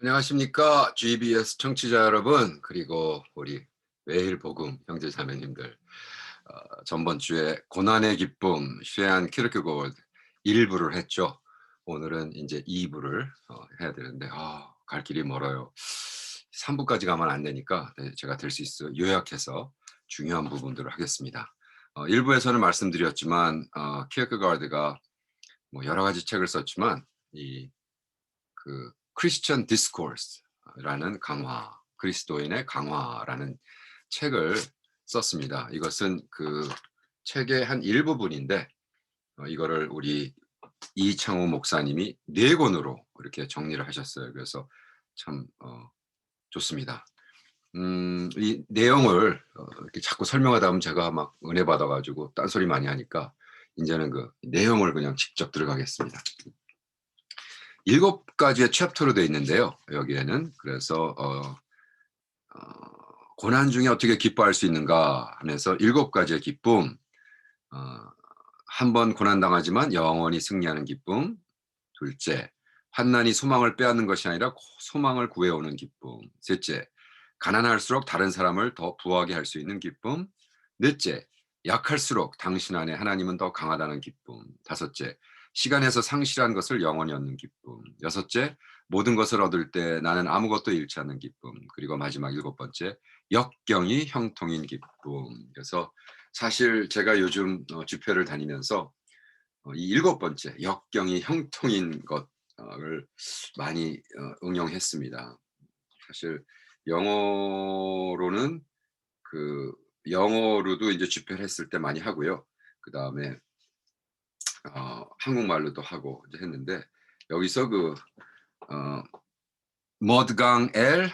안녕하십니까. GBS 청취자 여러분, 그리고 우리 매일 복음 형제자매님들. 전번 주에 고난의 기쁨 쉐안 키르케고르드 1부를 했죠. 오늘은 이제 2부를 해야 되는데 갈 길이 멀어요. 3부까지 가면 안 되니까 제가 될 수 있어 요약해서 중요한 부분들을 하겠습니다. 1부에서는 말씀드렸지만 키르케고르드가 뭐 여러 가지 책을 썼지만 이 크리스천 디스코스라는 강화, 그리스도인의 강화라는 책을 썼습니다. 이것은 그 책의 한 일부분인데 이거를 우리 이창호 목사님이 4권으로 이렇게 정리를 하셨어요. 그래서 참 좋습니다. 이 내용을 이렇게 자꾸 설명하다 보면 제가 막 은혜 받아 가지고 딴소리 많이 하니까 이제는 그 내용을 그냥 직접 들어가겠습니다. 7가지의 챕터로 되어 있는데요. 여기에는 그래서 고난 중에 어떻게 기뻐할 수 있는가 하면서 7가지의 기쁨, 한 번 고난당하지만 영원히 승리하는 기쁨. 둘째, 환난이 소망을 빼앗는 것이 아니라 소망을 구해오는 기쁨. 셋째, 가난할수록 다른 사람을 더 부하게 할 수 있는 기쁨. 넷째, 약할수록 당신 안에 하나님은 더 강하다는 기쁨. 다섯째, 시간에서 상실한 것을 영원히 얻는 기쁨. 여섯째, 모든 것을 얻을 때 나는 아무것도 잃지 않는 기쁨. 그리고 마지막 7번째, 역경이 형통인 기쁨. 그래서 사실 제가 요즘 집회를 다니면서 이 7번째 역경이 형통인 것을 많이 응용했습니다. 사실 영어로는 그 영어로도 이제 집회를 했을 때 많이 하고요. 그다음에 한국말로도 하고 이제 했는데 여기서 어 머드강 엘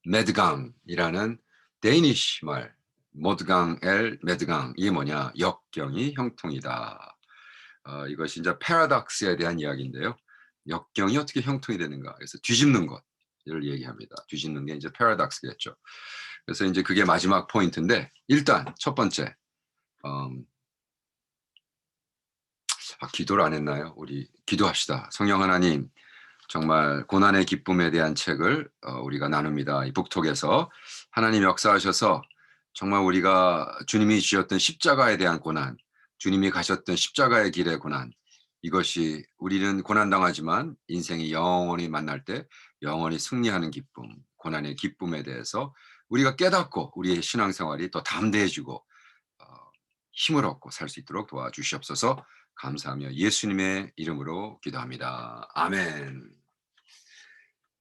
메드강이라는 데니시 말 머드강 엘 메드강 이게 뭐냐? 역경이 형통이다. 이것이 이제 패러독스에 대한 이야기인데요. 역경이 어떻게 형통이 되는가? 그래서 뒤집는 것을 얘기합니다. 뒤집는 게 이제 패러독스겠죠. 그래서 이제 그게 마지막 포인트인데 일단 첫 번째 기도를 안 했나요? 우리 기도합시다. 성령 하나님, 정말 고난의 기쁨에 대한 책을 우리가 나눕니다. 이 북톡에서 하나님 역사하셔서 정말 우리가 주님이 지셨던 십자가에 대한 고난, 주님이 가셨던 십자가의 길의 고난, 이것이 우리는 고난당하지만 인생이 영원히 만날 때 영원히 승리하는 기쁨, 고난의 기쁨에 대해서 우리가 깨닫고 우리의 신앙생활이 더 담대해지고 어, 힘을 얻고 살 수 있도록 도와주시옵소서. 감사하며 예수님의 이름으로 기도합니다. 아멘.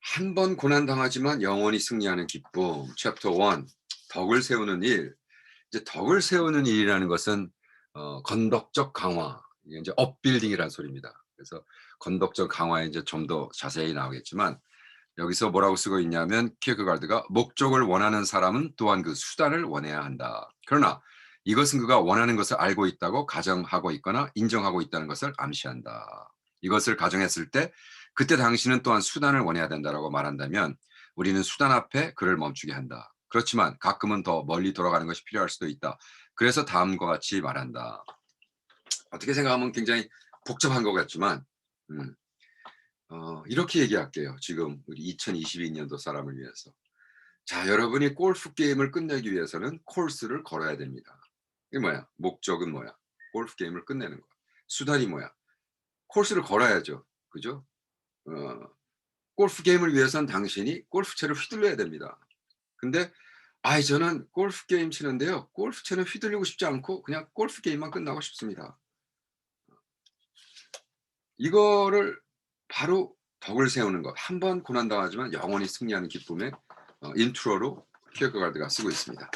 한 번 고난당하지만 영원히 승리하는 기쁨. 챕터 1. 덕을 세우는 일. 이제 덕을 세우는 일이라는 것은 건덕적 강화. 이게 이제 업빌딩이라는 소리입니다. 그래서 건덕적 강화에 이제 좀 더 자세히 나오겠지만 여기서 뭐라고 쓰고 있냐면 키어크가르드가 목적을 원하는 사람은 또한 그 수단을 원해야 한다. 그러나 이것은 그가 원하는 것을 알고 있다고 가정하고 있거나 인정하고 있다는 것을 암시한다. 이것을 가정했을 때 그때 당신은 또한 수단을 원해야 된다라고 말한다면 우리는 수단 앞에 그를 멈추게 한다. 그렇지만 가끔은 더 멀리 돌아가는 것이 필요할 수도 있다. 그래서 다음과 같이 말한다. 어떻게 생각하면 굉장히 복잡한 것 같지만 이렇게 얘기할게요. 지금 우리 2022년도 사람을 위해서. 자, 여러분이 골프 게임을 끝내기 위해서는 코스를 걸어야 됩니다. 이게 뭐야? 목적은 뭐야? 골프 게임을 끝내는 거. 수단이 뭐야? 코스를 걸어야죠. 그죠? 어, 골프 게임을 위해서는 당신이 골프채를 휘둘러야 됩니다. 근데 저는 골프 게임 치는데요. 골프채는 휘둘리고 싶지 않고 그냥 골프 게임만 끝나고 싶습니다. 이거를 바로 덕을 세우는 것. 한 번 고난당하지만 영원히 승리하는 기쁨의 인트로로 키어크가르드가 쓰고 있습니다.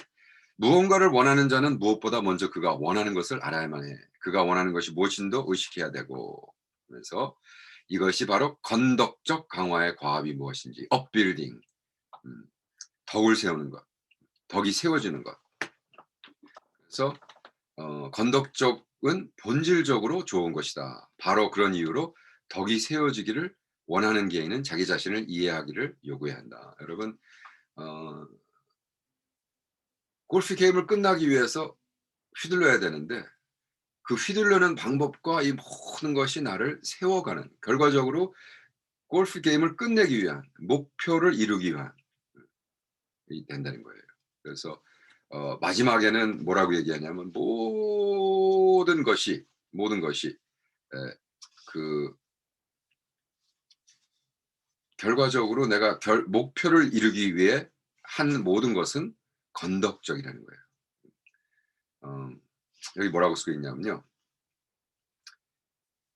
무언가를 원하는 자는 무엇보다 먼저 그가 원하는 것을 알아야만 해. 그가 원하는 것이 무엇인도 의식해야 되고. 그래서 이것이 바로 건덕적 강화의 과업이 무엇인지 업빌딩, 덕을 세우는 것, 덕이 세워지는 것. 그래서 건덕적은 본질적으로 좋은 것이다. 바로 그런 이유로 덕이 세워지기를 원하는 개인은 자기 자신을 이해하기를 요구해야 한다. 여러분, 골프 게임을 끝나기 위해서 휘둘러야 되는데 그 휘두르는 방법과 이 모든 것이 나를 세워가는, 결과적으로 골프 게임을 끝내기 위한 목표를 이루기 위한 된다는 거예요. 그래서 마지막에는 뭐라고 얘기하냐면 모든 것이 그 결과적으로 내가 목표를 이루기 위해 한 모든 것은 건덕적이라는 거예요. 여기 뭐라고 쓰고 있냐면요.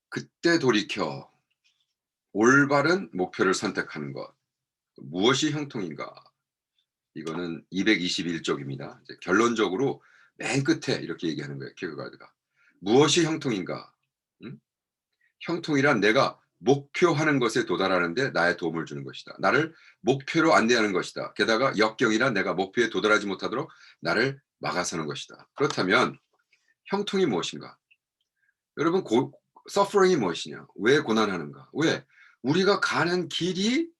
그때 돌이켜 올바른 목표를 선택하는 것. 무엇이 형통인가? 이거는 221쪽입니다. 이제 결론적으로 맨 끝에 이렇게 얘기하는 거예요. 키어가드가. 무엇이 형통인가? 음? 형통이란 내가 목표하는 것에 도달하는 데 나의 도움을 주는 것이다. 나를 목표로 안내하는 것이다. 게다가 역경이란 내가 목표에 도달하지 못하도록 나를 막아서는 것이다. 그렇다면 형통이 무엇인가? 여러분 서퍼링이 무엇이냐? 왜 고난하는가? 왜? 우리가 가는 길이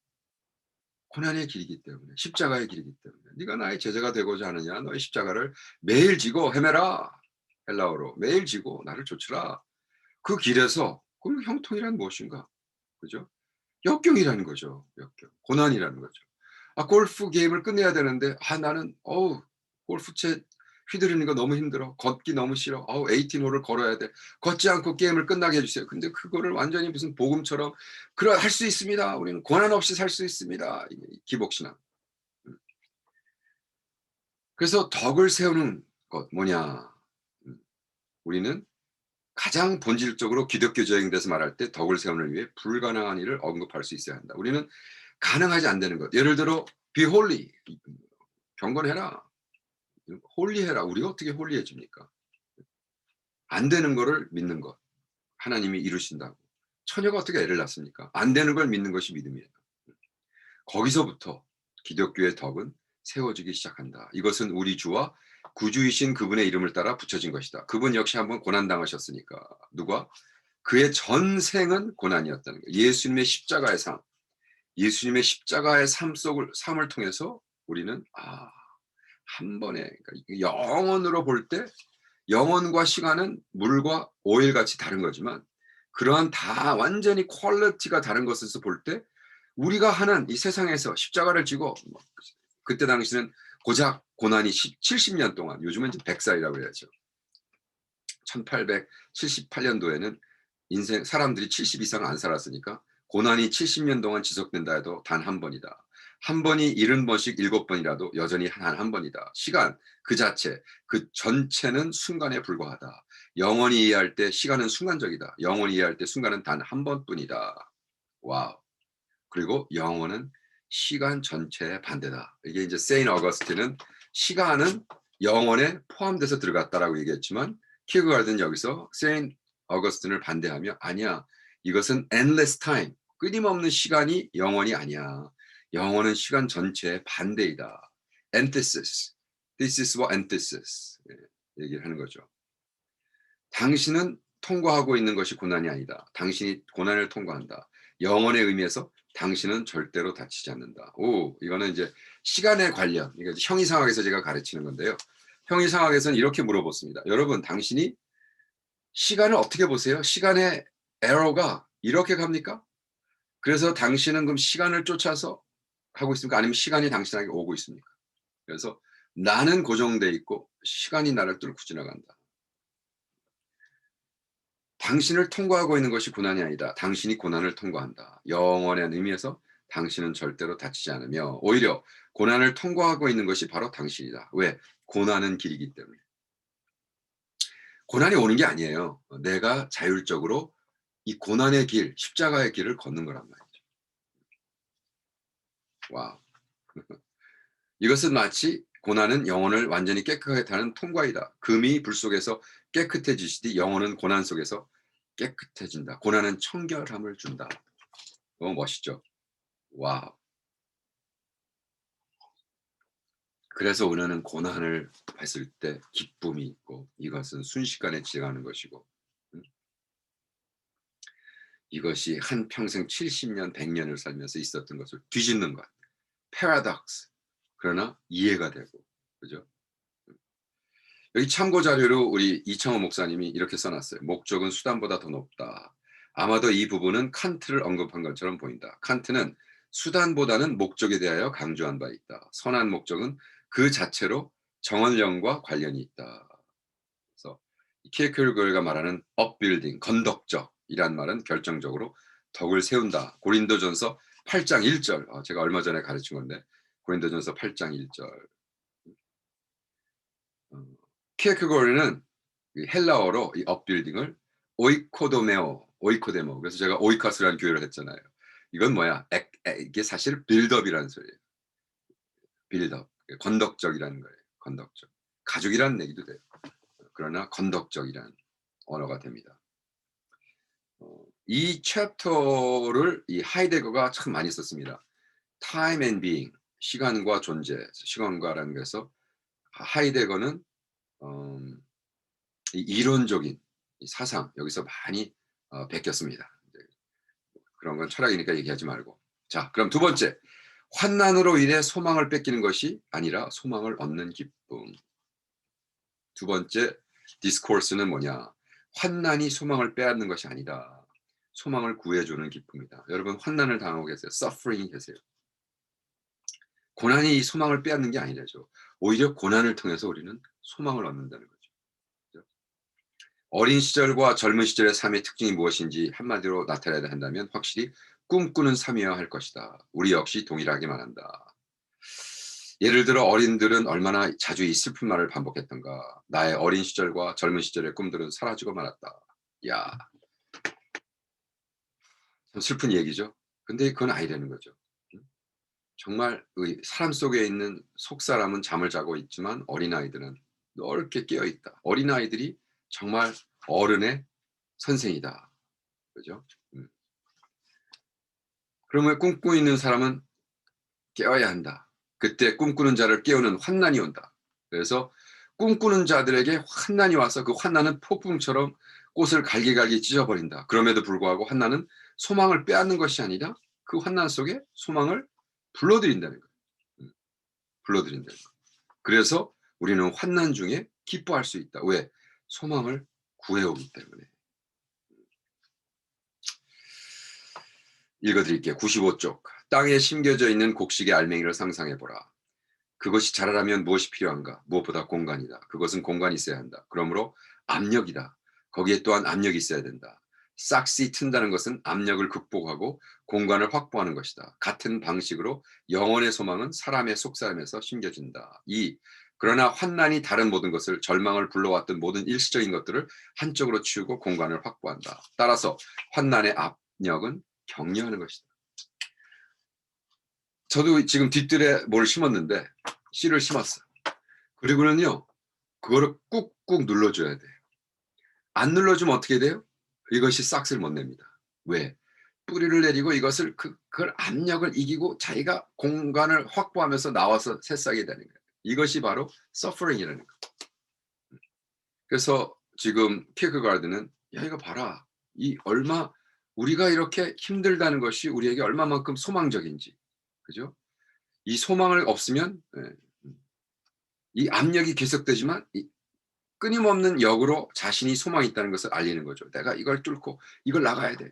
고난의 길이기 때문에, 십자가의 길이기 때문에. 네가 나의 제자가 되고자 하느냐? 너의 십자가를 매일 지고 헤매라. 헬라어로 매일 지고 나를 좇으라. 그 길에서 그럼 형통이란 무엇인가? 그죠? 역경이라는 거죠. 역경. 고난이라는 거죠. 골프 게임을 끝내야 되는데 나는 골프채 휘두르는 거 너무 힘들어. 걷기 너무 싫어. 18홀을 걸어야 돼. 걷지 않고 게임을 끝나게 해 주세요. 근데 그거를 완전히 무슨 복음처럼 할 수 있습니다. 우리는 고난 없이 살 수 있습니다. 기복신앙. 그래서 덕을 세우는 것 뭐냐? 우리는 가장 본질적으로 기독교적인 데서 말할 때 덕을 세우는 위해 불가능한 일을 언급할 수 있어야 한다. 우리는 가능하지 안 되는 것. 예를 들어 be holy. 경건해라. 홀리해라. 우리가 어떻게 홀리해집니까? 안 되는 거를 믿는 것. 하나님이 이루신다고. 처녀가 어떻게 애를 낳습니까? 안 되는 걸 믿는 것이 믿음이에요. 거기서부터 기독교의 덕은 세워지기 시작한다. 이것은 우리 주와 구주이신 그분의 이름을 따라 붙여진 것이다. 그분 역시 한번 고난당하셨으니까. 누가? 그의 전생은 고난이었다는 거예요. 예수님의 십자가의 삶. 예수님의 십자가의 삶을 통해서 우리는 한 번에 그러니까 영원으로 볼 때 영원과 시간은 물과 오일같이 다른 거지만 그러한 다 완전히 퀄리티가 다른 것에서 볼 때 우리가 하는 이 세상에서 십자가를 지고 그때 당시는 고작 고난이 70년 동안 요즘은 100살이라고 해야죠. 1878년도에는 인생 사람들이 70 이상 안 살았으니까 고난이 70년 동안 지속된다 해도 단 한 번이다. 한 번이 70번씩 7번이라도 여전히 한 번이다. 시간 그 자체, 그 전체는 순간에 불과하다. 영원히 이해할 때 시간은 순간적이다. 영원히 이해할 때 순간은 단 한 번뿐이다. 와우. 그리고 영원은 시간 전체의 반대다. 이게 이제 세인 어거스틴은 시간은 영원에 포함돼서 들어갔다라고 얘기했지만 키어가드는 여기서 세인 어거스틴을 반대하며 아니야. 이것은 endless time. 끊임없는 시간이 영원이 아니야. 영원은 시간 전체의 반대이다. antithesis. thesis와 antithesis. 얘기를 하는 거죠. 당신은 통과하고 있는 것이 고난이 아니다. 당신이 고난을 통과한다. 영원의 의미에서 당신은 절대로 다치지 않는다. 이거는 이제 시간에 관련, 이거 형이상학에서 제가 가르치는 건데요. 형이상학에서는 이렇게 물어보습니다. 여러분, 당신이 시간을 어떻게 보세요? 시간의 에러가 이렇게 갑니까? 그래서 당신은 그럼 시간을 쫓아서 하고 있습니까? 아니면 시간이 당신에게 오고 있습니까? 그래서 나는 고정돼 있고 시간이 나를 뚫고 지나간다. 당신을 통과하고 있는 것이 고난이 아니다. 당신이 고난을 통과한다. 영원의 의미에서 당신은 절대로 다치지 않으며 오히려 고난을 통과하고 있는 것이 바로 당신이다. 왜? 고난은 길이기 때문에. 고난이 오는 게 아니에요. 내가 자율적으로 이 고난의 길, 십자가의 길을 걷는 거란 말이죠. 와우. 이것은 마치 고난은 영혼을 완전히 깨끗하게 하는 통과이다. 금이 불 속에서 깨끗해지시듯이 영혼은 고난 속에서 깨끗해진다. 고난은 청결함을 준다. 너무 멋있죠? 와우. 그래서 우리는 고난을 했을 때 기쁨이 있고 이것은 순식간에 지나가는 것이고 이것이 한평생 70년, 100년을 살면서 있었던 것을 뒤집는 것. 패러독스. 그러나 이해가 되고. 그죠? 여기 참고 자료로 우리 이창호 목사님이 이렇게 써놨어요. 목적은 수단보다 더 높다. 아마도 이 부분은 칸트를 언급한 것처럼 보인다. 칸트는 수단보다는 목적에 대하여 강조한 바 있다. 선한 목적은 그 자체로 정언령과 관련이 있다. 그래서 키에케르고르가 말하는 upbuilding, 건덕적이란 말은 결정적으로 덕을 세운다. 고린도전서 8장 1절, 제가 얼마 전에 가르친 건데 고린도전서 8장 1절. 키에케고르는 헬라어로 이 upbuilding을 오이코데모. 그래서 제가 오이카스라는 교회를 했잖아요. 이건 뭐야? 이게 사실 빌드업이라는 소리예요. 빌드업, 건덕적이라는 거예요. 건덕적. 가족이라는 얘기도 돼요. 그러나 건덕적이라는 언어가 됩니다. 이 챕터를 이 하이데거가 참 많이 썼습니다. Time and being, 시간과 존재, 시간과라는 것에서 하이데거는 이 이론적인 이 사상 여기서 많이 베꼈습니다. 그런 건 철학이니까 얘기하지 말고. 자, 그럼 두 번째, 환난으로 인해 소망을 뺏기는 것이 아니라 소망을 얻는 기쁨. 두 번째 디스코스는 뭐냐? 환난이 소망을 빼앗는 것이 아니다. 소망을 구해주는 기쁨이다. 여러분 환난을 당하고 계세요. 서퍼링이 계세요. 고난이 이 소망을 빼앗는 게 아니라죠. 오히려 고난을 통해서 우리는 소망을 얻는다는 거죠. 그죠? 어린 시절과 젊은 시절의 삶의 특징이 무엇인지 한마디로 나타내야 한다면 확실히 꿈꾸는 삶이어야 할 것이다. 우리 역시 동일하게 말한다. 예를 들어 어린들은 얼마나 자주 이 슬픈 말을 반복했던가. 나의 어린 시절과 젊은 시절의 꿈들은 사라지고 말았다. 야, 참 슬픈 얘기죠. 근데 그건 아니라는 거죠. 정말 사람 속에 있는 속사람은 잠을 자고 있지만 어린아이들은 넓게 깨어 있다. 어린아이들이 정말 어른의 선생이다. 그죠? 그러면 꿈꾸고 있는 사람은 깨어야 한다. 그때 꿈꾸는 자를 깨우는 환난이 온다. 그래서 꿈꾸는 자들에게 환난이 와서 그 환난은 폭풍처럼 꽃을 갈기갈기 찢어버린다. 그럼에도 불구하고 환난은 소망을 빼앗는 것이 아니라 그 환난 속에 소망을 불러들인다는 거예요. 불러들인다는 거예요. 그래서 우리는 환난 중에 기뻐할 수 있다. 왜? 소망을 구해오기 때문에. 읽어드릴게요. 95쪽. 땅에 심겨져 있는 곡식의 알맹이를 상상해보라. 그것이 자라려면 무엇이 필요한가? 무엇보다 공간이다. 그것은 공간이 있어야 한다. 그러므로 압력이다. 거기에 또한 압력이 있어야 된다. 싹시 튼다는 것은 압력을 극복하고 공간을 확보하는 것이다. 같은 방식으로 영혼의 소망은 사람의 속사람에서 심겨진다. 그러나 환난이 다른 모든 것을 절망을 불러왔던 모든 일시적인 것들을 한쪽으로 치우고 공간을 확보한다. 따라서 환난의 압력은 격려하는 것이다. 저도 지금 뒤뜰에 뭘 심었는데 씨를 심었어요. 그리고는요, 그거를 꾹꾹 눌러줘야 돼요. 안 눌러주면 어떻게 돼요? 이것이 싹을 못 냅니다. 왜? 뿌리를 내리고 이것을 그걸 압력을 이기고 자기가 공간을 확보하면서 나와서 새싹이 되는 거예요. 이것이 바로 suffering이라는 거예요. 그래서 지금 키어케가드는 야 이거 봐라. 이 얼마 우리가 이렇게 힘들다는 것이 우리에게 얼마만큼 소망적인지. 그죠? 이 소망을 없으면 이 압력이 계속되지만 끊임없는 역으로 자신이 소망이 있다는 것을 알리는 거죠. 내가 이걸 뚫고 이걸 나가야 돼.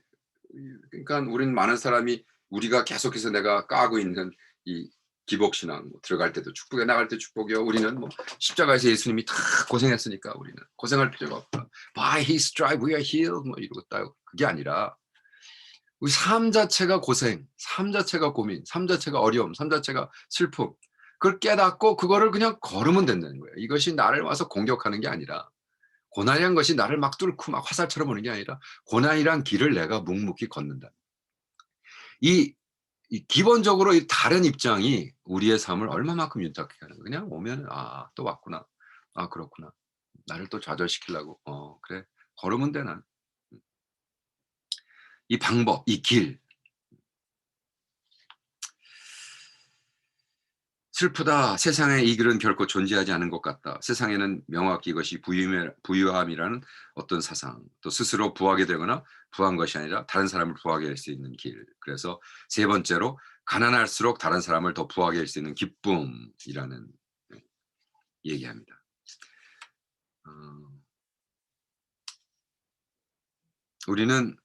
그러니까 우리는 많은 사람이 우리가 계속해서 내가 까고 있는 이 기복신앙, 들어갈 때도 축복에 나갈 때 축복이요. 우리는 뭐 십자가에서 예수님이 다 고생했으니까 우리는 고생할 필요가 없다. By His stripe we are healed. 뭐 이러고 딱 그게 아니라 우리 삶 자체가 고생, 삶 자체가 고민, 삶 자체가 어려움, 삶 자체가 슬픔. 그걸 깨닫고 그거를 그냥 걸으면 된다는 거예요. 이것이 나를 와서 공격하는 게 아니라 고난이란 것이 나를 막 뚫고 막 화살처럼 오는 게 아니라 고난이란 길을 내가 묵묵히 걷는다. 이 기본적으로 이 다른 입장이 우리의 삶을 얼마만큼 윤택하게 하는 거야. 그냥 오면 또 왔구나. 그렇구나. 나를 또 좌절시키려고. 그래. 걸으면 돼 난. 이 방법, 이 길. 슬프다. 세상에 이 길은 결코 존재하지 않은 것 같다. 세상에는 명확히 이것이 부유함이라는 어떤 사상, 또 스스로 부하게 되거나 부한 것이 아니라 다른 사람을 부하게 할 수 있는 길. 그래서 세 번째로 가난할수록 다른 사람을 더 부하게 할 수 있는 기쁨이라는 얘기합니다. 우리는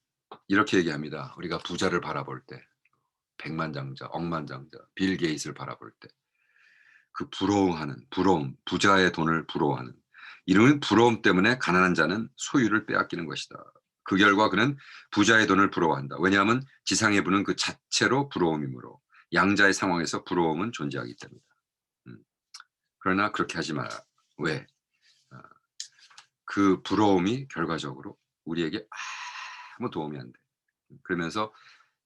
이렇게 얘기합니다. 우리가 부자를 바라볼 때, 백만장자, 억만장자, 빌 게이츠를 바라볼 때 그 부러워하는 부러움, 부자의 돈을 부러워하는 이런 부러움 때문에 가난한 자는 소유를 빼앗기는 것이다. 그 결과 그는 부자의 돈을 부러워한다. 왜냐하면 지상의 부는 그 자체로 부러움이므로 양자의 상황에서 부러움은 존재하기 때문이다. 그러나 그렇게 하지 마라. 왜? 어, 그 부러움이 결과적으로 우리에게 아무 도움이 안 돼. 그러면서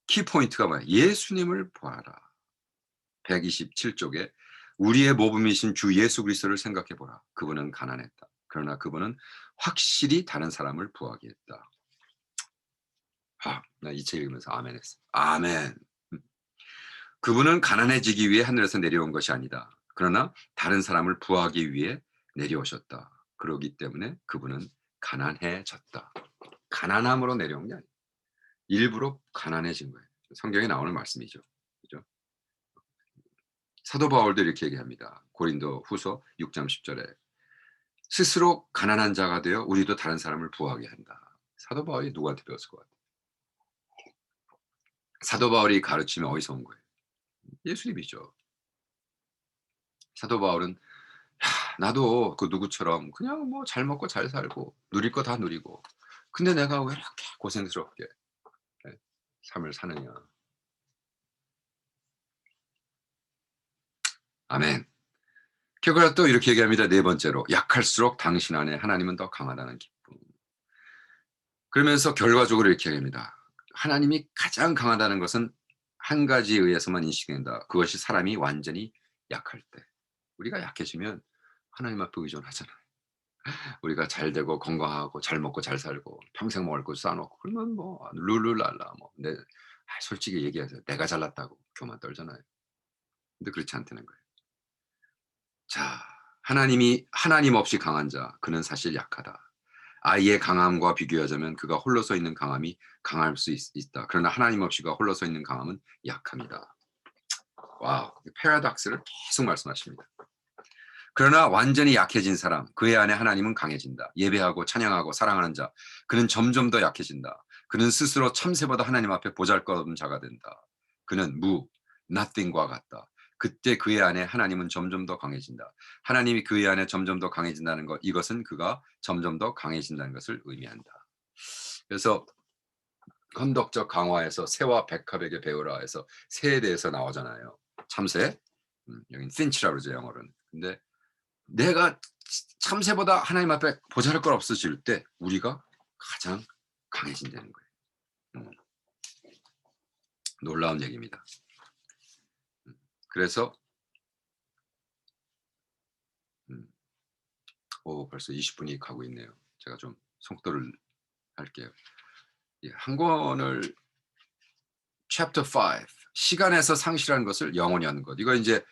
키포인트가 뭐야? 예수님을 보아라. 127쪽에 우리의 모범이신 주 예수 그리스도를 생각해 보라. 그분은 가난했다. 그러나 그분은 확실히 다른 사람을 부하게 했다. 나 이 책 읽으면서 아멘 했어. 아멘. 그분은 가난해지기 위해 하늘에서 내려온 것이 아니다. 그러나 다른 사람을 부하기 위해 내려오셨다. 그러기 때문에 그분은 가난해졌다. 가난함으로 내려온 게 아니에요. 일부러 가난해진 거예요. 성경에 나오는 말씀이죠. 그죠? 사도 바울도 이렇게 얘기합니다. 고린도 후서 6장 10절에 스스로 가난한 자가 되어 우리도 다른 사람을 부하게 한다. 사도 바울이 누구한테 배웠을 것 같아요? 사도 바울이 가르침이 어디서 온 거예요? 예수님이죠. 사도 바울은 나도 그 누구처럼 그냥 뭐 잘 먹고 잘 살고 누릴 거 다 누리고 근데 내가 왜 이렇게 고생스럽게 삶을 사느냐. 아멘. 결과가 또 이렇게 얘기합니다. 네 번째로 약할수록 당신 안에 하나님은 더 강하다는 기쁨. 그러면서 결과적으로 이렇게 얘기합니다. 하나님이 가장 강하다는 것은 한 가지에 의해서만 인식된다. 그것이 사람이 완전히 약할 때. 우리가 약해지면 하나님 앞에 의존하잖아요. 우리가 잘 되고 건강하고 잘 먹고 잘 살고 평생 먹을 거 쌓아놓고 그러면 뭐 룰루랄라 뭐 솔직히 얘기해서 내가 잘났다고 교만 떨잖아요. 근데 그렇지 않다는 거예요. 자, 하나님이 하나님 없이 강한 자 그는 사실 약하다. 아이의 강함과 비교하자면 그가 홀로 서 있는 강함이 강할 수 있다. 그러나 하나님 없이가 홀로 서 있는 강함은 약합니다. 와, 패러독스를 계속 말씀하십니다. 그러나 완전히 약해진 사람, 그의 안에 하나님은 강해진다. 예배하고 찬양하고 사랑하는 자, 그는 점점 더 약해진다. 그는 스스로 참새보다 하나님 앞에 보잘것없는 자가 된다. 그는 nothing과 같다. 그때 그의 안에 하나님은 점점 더 강해진다. 하나님이 그의 안에 점점 더 강해진다는 것, 이것은 그가 점점 더 강해진다는 것을 의미한다. 그래서 헌덕적 강화에서 새와 백합에게 배우라 해서 새에 대해서 나오잖아요. 참새, 여긴 finch라고 그러죠 영어로는. 근데 내가 참새보다 하나님 앞에 보잘할 것 없어질 때 우리가 가장 강해진다는 거예요. 놀라운 얘기입니다. 그래서 벌써 20분이 가고 있네요. 제가 좀 속도를 할게요. 한 권을 Chapter 5 시간에서 상실한 것을 영원히 하는 것. 이거 이제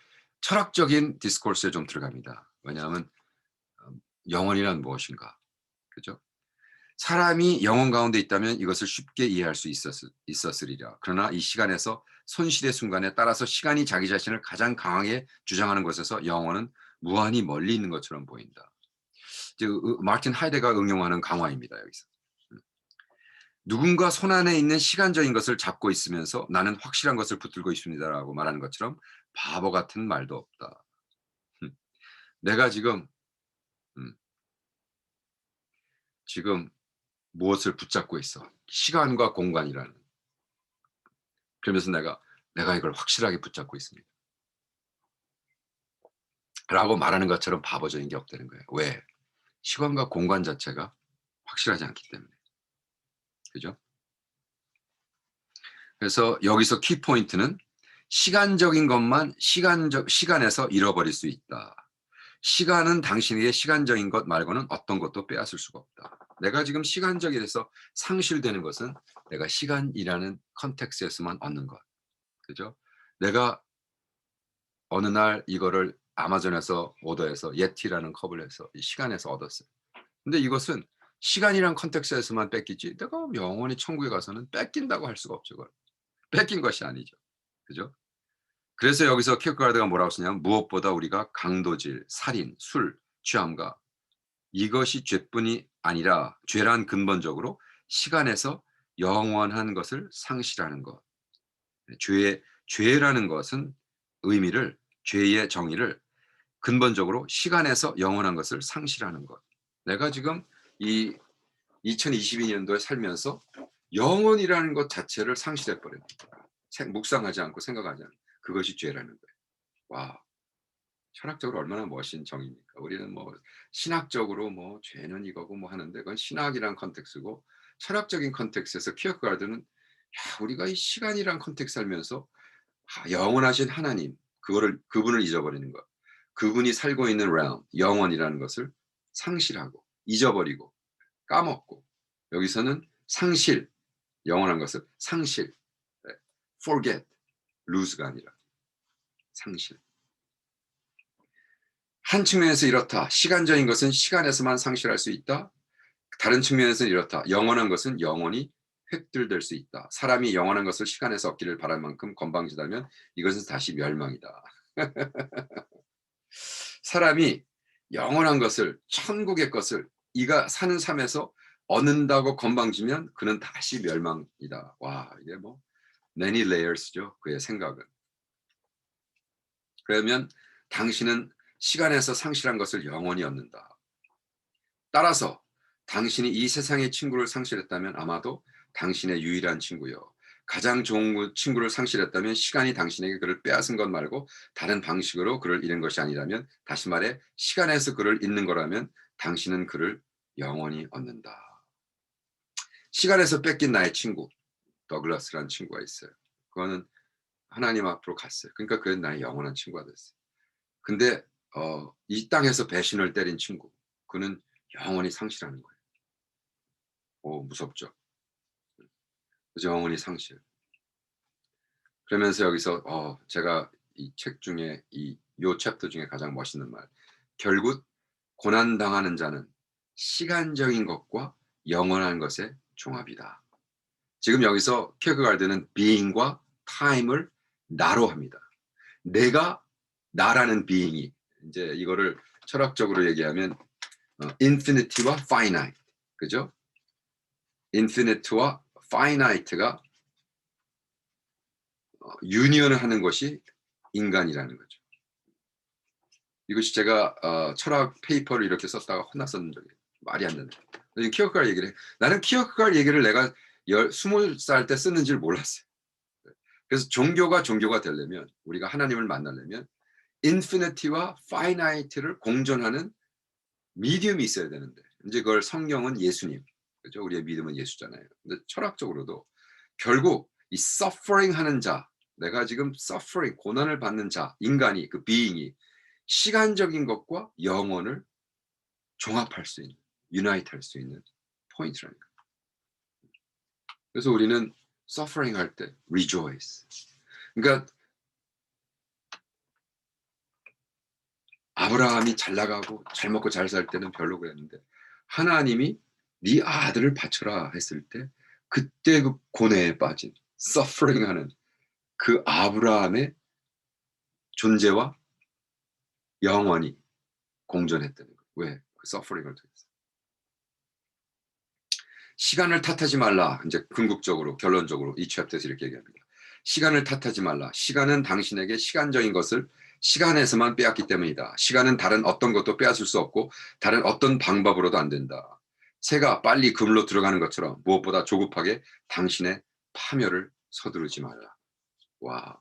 철학적인 디스코스에 좀 들어갑니다. 왜냐하면 영원이란 무엇인가, 그죠? 사람이 영혼 가운데 있다면 이것을 쉽게 이해할 수 있었으리라. 그러나 이 시간에서 손실의 순간에 따라서 시간이 자기 자신을 가장 강하게 주장하는 것에서 영혼은 무한히 멀리 있는 것처럼 보인다. 이제 마틴 하이데거가 응용하는 강화입니다. 여기서. 누군가 손안에 있는 시간적인 것을 잡고 있으면서 나는 확실한 것을 붙들고 있습니다라고 말하는 것처럼 바보 같은 말도 없다. 내가 지금 무엇을 붙잡고 있어? 시간과 공간이라는. 그러면서 내가 이걸 확실하게 붙잡고 있습니다. 라고 말하는 것처럼 바보적인 게 없다는 거예요. 왜? 시간과 공간 자체가 확실하지 않기 때문에. 그죠? 그래서 여기서 키포인트는 시간적인 것만 시간에서 잃어버릴 수 있다. 시간은 당신에게 시간적인 것 말고는 어떤 것도 빼앗을 수가 없다. 내가 지금 시간적이라서 상실되는 것은 내가 시간이라는 컨텍스트에서만 얻는 것. 그죠? 내가 어느 날 이거를 아마존에서 오더해서 예티라는 컵을 해서 이 시간에서 얻었어요. 근데 이것은 시간이란 컨텍스트에서만 뺏기지 내가 영원히 천국에 가서는 뺏긴다고 할 수가 없죠. 그걸. 뺏긴 것이 아니죠. 그죠? 그래서 여기서 킬크가르드가 뭐라고 쓰냐면 무엇보다 우리가 강도질, 살인, 술, 취함과 이것이 죄뿐이 아니라 죄란 근본적으로 시간에서 영원한 것을 상실하는 것. 죄라는 것은 의미를 죄의 정의를 근본적으로 시간에서 영원한 것을 상실하는 것. 내가 지금 이 2022년도에 살면서 영원이라는 것 자체를 상실해 버렸다. 묵상하지 않고 생각하지 않고 그것이 죄라는 거예요. 와. 철학적으로 얼마나 멋진 정의입니까? 우리는 뭐 신학적으로 뭐 죄는 이거고 뭐 하는데 그건 신학이란 컨텍스고 철학적인 컨텍스에서 키어가르드는 야, 우리가 이 시간이란 컨텍스 살면서 영원하신 하나님 그분을 잊어버리는 것. 그분이 살고 있는 realm, 영원이라는 것을 상실하고 잊어버리고 까먹고 여기서는 상실, 영원한 것을 상실, 네, forget, lose가 아니라 상실. 한 측면에서 이렇다. 시간적인 것은 시간에서만 상실할 수 있다. 다른 측면에서는 이렇다. 영원한 것은 영원히 획득될 수 있다. 사람이 영원한 것을 시간에서 얻기를 바랄 만큼 건방지다면 이것은 다시 멸망이다. 사람이 영원한 것을 천국의 것을 이가 사는 삶에서 얻는다고 건방지면 그는 다시 멸망이다. 와, 이게 뭐 many layers죠. 그의 생각은. 그러면 당신은 시간에서 상실한 것을 영원히 얻는다. 따라서 당신이 이 세상의 친구를 상실했다면 아마도 당신의 유일한 친구요. 가장 좋은 친구를 상실했다면 시간이 당신에게 그를 빼앗은 것 말고 다른 방식으로 그를 잃은 것이 아니라면 다시 말해 시간에서 그를 잃는 거라면 당신은 그를 영원히 얻는다. 시간에서 뺏긴 나의 친구 더글라스라는 친구가 있어요. 그거는 하나님 앞으로 갔어요. 그러니까 그는 나의 영원한 친구가 됐어요. 근데 이 땅에서 배신을 때린 친구 그는 영원히 상실하는 거예요. 오, 무섭죠. 그래서 영원히 상실. 그러면서 여기서 제가 이 책 중에 요 챕터 중에 가장 멋있는 말. 결국 고난 당하는 자는 시간적인 것과 영원한 것의 종합이다. 지금 여기서 킬케가르드는 being과 time을 나로 합니다. 내가 나라는 being이 이제 이거를 철학적으로 얘기하면 infinity와 finite. 그죠? infinite와 finite가 유니언을 하는 것이 인간이라는 거죠. 이것이 제가 철학 페이퍼를 이렇게 썼다가 혼났었는 적이 말이 안 된다. 키어크가르 얘기를 해. 나는 키어크가르 얘기를 내가 20살 때 쓰는 줄 몰랐어요. 그래서 종교가 되려면 우리가 하나님을 만나려면 인피니티와 파이나이트를 공존하는 미디움이 있어야 되는데 이제 그걸 성경은 예수님, 그죠? 우리의 믿음은 예수잖아요. 근데 철학적으로도 결국 이 suffering 하는 자, 내가 지금 suffering 고난을 받는 자, 인간이 그 being이 시간적인 것과 영혼을 종합할 수 있는, unite 할 수 있는 포인트라는 거예요. 그래서 우리는 suffering 할 때 rejoice. 그러니까 아브라함이 잘 나가고 잘 먹고 잘 살 때는 별로 그랬는데 하나님이 네 아들을 바쳐라 했을 때 그때 그 고뇌에 빠진 suffering 하는 그 아브라함의 존재와 영원히 공존했다는 거예요. 왜? 그 suffering을 통해서. 시간을 탓하지 말라. 이제 궁극적으로 결론적으로 이 챕터에서 이렇게 얘기합니다. 시간을 탓하지 말라. 시간은 당신에게 시간적인 것을 시간에서만 빼앗기 때문이다. 시간은 다른 어떤 것도 빼앗을 수 없고 다른 어떤 방법으로도 안 된다. 새가 빨리 그물로 들어가는 것처럼 무엇보다 조급하게 당신의 파멸을 서두르지 말라. 와.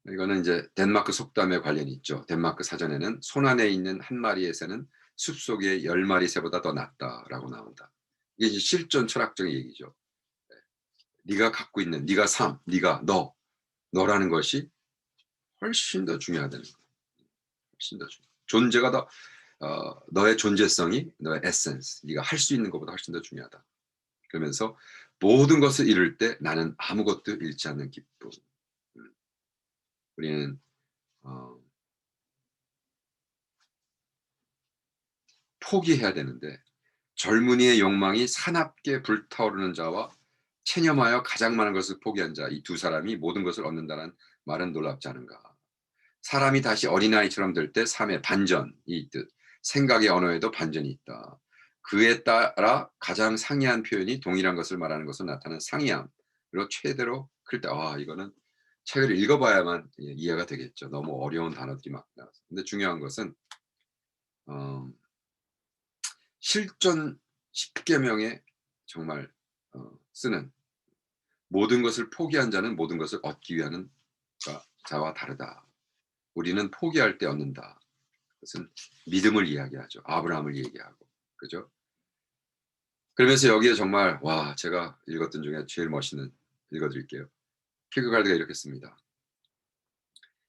이거는 이제 덴마크 속담에 관련이 있죠. 덴마크 사전에는 손 안에 있는 한 마리의 새는 숲속의 10마리 새보다 더 낫다라고 나온다. 이게 이제 실존 철학적인 얘기죠. 네가 갖고 있는 네가 삶, 네가 너라는 것이 훨씬 더 중요하다는 거예요. 훨씬 더 중요. 존재가 더 너의 존재성이 너의 에센스, 네가 할 수 있는 것보다 훨씬 더 중요하다. 그러면서 모든 것을 잃을 때 나는 아무것도 잃지 않는 기쁨. 우리는 포기해야 되는데 젊은이의 욕망이 사납게 불타오르는 자와 체념하여 가장 많은 것을 포기한 자, 이 두 사람이 모든 것을 얻는다는 말은 놀랍지 않은가. 사람이 다시 어린아이처럼 될 때 삶의 반전이 있듯 생각의 언어에도 반전이 있다. 그에 따라 가장 상이한 표현이 동일한 것을 말하는 것으로 나타나는 상이함. 그리고 최대로 클 때 이거는 책을 읽어봐야만 이해가 되겠죠. 너무 어려운 단어들이 막 나와서. 근데 중요한 것은 어 실존 10계명에 정말 쓰는 모든 것을 포기한 자는 모든 것을 얻기 위하는 자와 다르다. 우리는 포기할 때 얻는다. 그것은 믿음을 이야기하죠. 아브라함을 얘기하고. 그죠? 그러면서 여기에 정말 제가 읽었던 중에 제일 멋있는 읽어 드릴게요. 키르케가드가 이렇게 씁니다.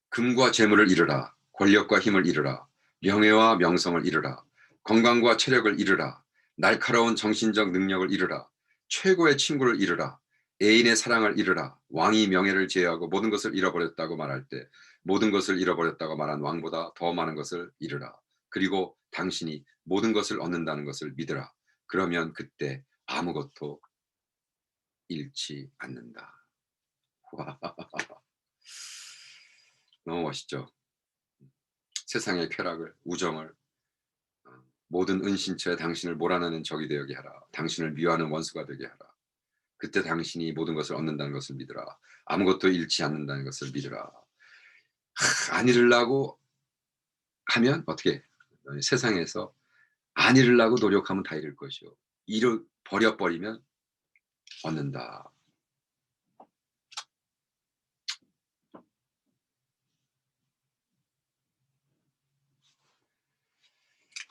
금과 재물을 잃으라. 권력과 힘을 잃으라. 명예와 명성을 잃으라. 건강과 체력을 잃으라. 날카로운 정신적 능력을 잃으라. 최고의 친구를 잃으라. 애인의 사랑을 잃으라. 왕이 명예를 제외하고 모든 것을 잃어버렸다고 말할 때 모든 것을 잃어버렸다고 말한 왕보다 더 많은 것을 잃으라. 그리고 당신이 모든 것을 얻는다는 것을 믿으라. 그러면 그때 아무것도 잃지 않는다. 와, 너무 멋있죠. 세상의 쾌락을, 우정을, 모든 은신처에 당신을 몰아내는 적이 되게 하라. 당신을 미워하는 원수가 되게 하라. 그때 당신이 모든 것을 얻는다는 것을 믿으라. 아무것도 잃지 않는다는 것을 믿으라. 안 잃으려고 하면 어떻게? 세상에서 안 잃으려고 노력하면 다 잃을 것이요. 버려버리면 얻는다.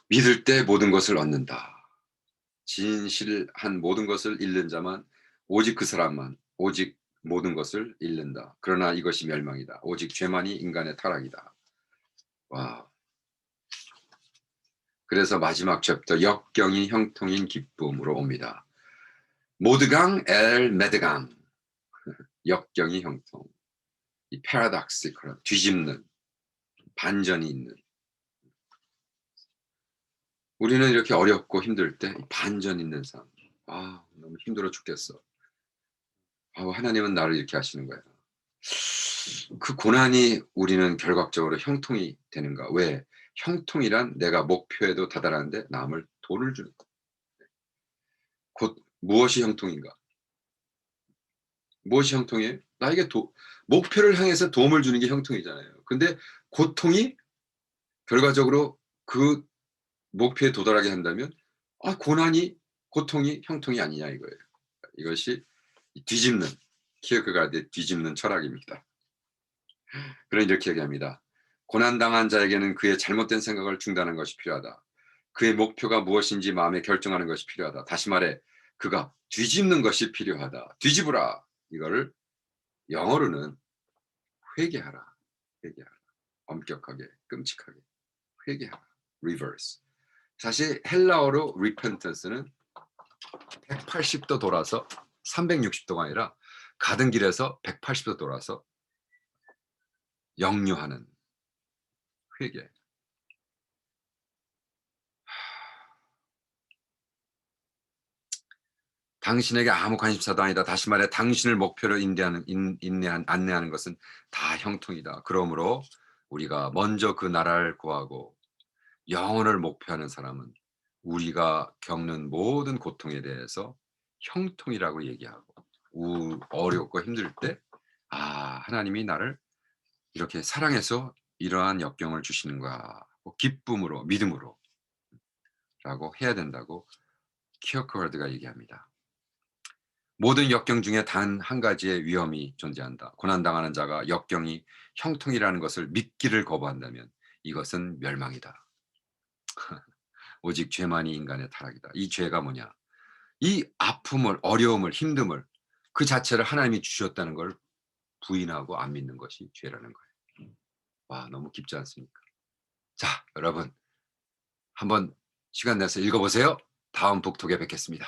믿을 때 모든 것을 얻는다. 진실한 모든 것을 잃는 자만 오직 그 사람만 오직 모든 것을 잃는다. 그러나 이것이 멸망이다. 오직 죄만이 인간의 타락이다. 와. 그래서 마지막 챕터 역경이 형통인 기쁨으로 옵니다. 모드강 엘 메드강 역경이 형통. 이 패러독시컬한 뒤집는 반전이 있는 우리는 이렇게 어렵고 힘들 때 반전 있는 삶. 너무 힘들어 죽겠어. 하나님은 나를 이렇게 하시는 거야. 그 고난이 우리는 결과적으로 형통이 되는가? 왜? 형통이란 내가 목표에도 다다랐는데 남을 도를 주는 것. 곧 무엇이 형통인가? 무엇이 형통이에요? 나에게 목표를 향해서 도움을 주는 게 형통이잖아요. 근데 고통이 결과적으로 그 목표에 도달하게 한다면 고통이 형통이 아니냐 이거예요. 이것이 뒤집는 키어크가드의 뒤집는 철학입니다. 그런 이렇게 얘기합니다. 고난당한 자에게는 그의 잘못된 생각을 중단하는 것이 필요하다. 그의 목표가 무엇인지 마음에 결정하는 것이 필요하다. 다시 말해 그가 뒤집는 것이 필요하다. 뒤집으라. 이거를 영어로는 회개하라. 회개하라. 엄격하게 끔찍하게 회개하라. reverse. 사실 헬라어로 repentance는 180도 돌아서 360도가 아니라 가던 길에서 180도 돌아서 역류하는 회개. 당신에게 아무 관심사도 아니다. 다시 말해 당신을 목표로 안내하는 것은 다 형통이다. 그러므로 우리가 먼저 그 나라를 구하고 영혼을 목표하는 사람은 우리가 겪는 모든 고통에 대해서 형통이라고 얘기하고 어렵고 힘들 때 하나님이 나를 이렇게 사랑해서 이러한 역경을 주시는가 기쁨으로 믿음으로 라고 해야 된다고 키어크가드가 얘기합니다. 모든 역경 중에 단 한 가지의 위험이 존재한다. 고난당하는 자가 역경이 형통이라는 것을 믿기를 거부한다면 이것은 멸망이다. 오직 죄만이 인간의 타락이다. 이 죄가 뭐냐? 이 아픔을, 어려움을, 힘듦을 그 자체를 하나님이 주셨다는 걸 부인하고 안 믿는 것이 죄라는 거예요. 너무 깊지 않습니까? 자, 여러분 한번 시간 내서 읽어보세요. 다음 북톡에 뵙겠습니다.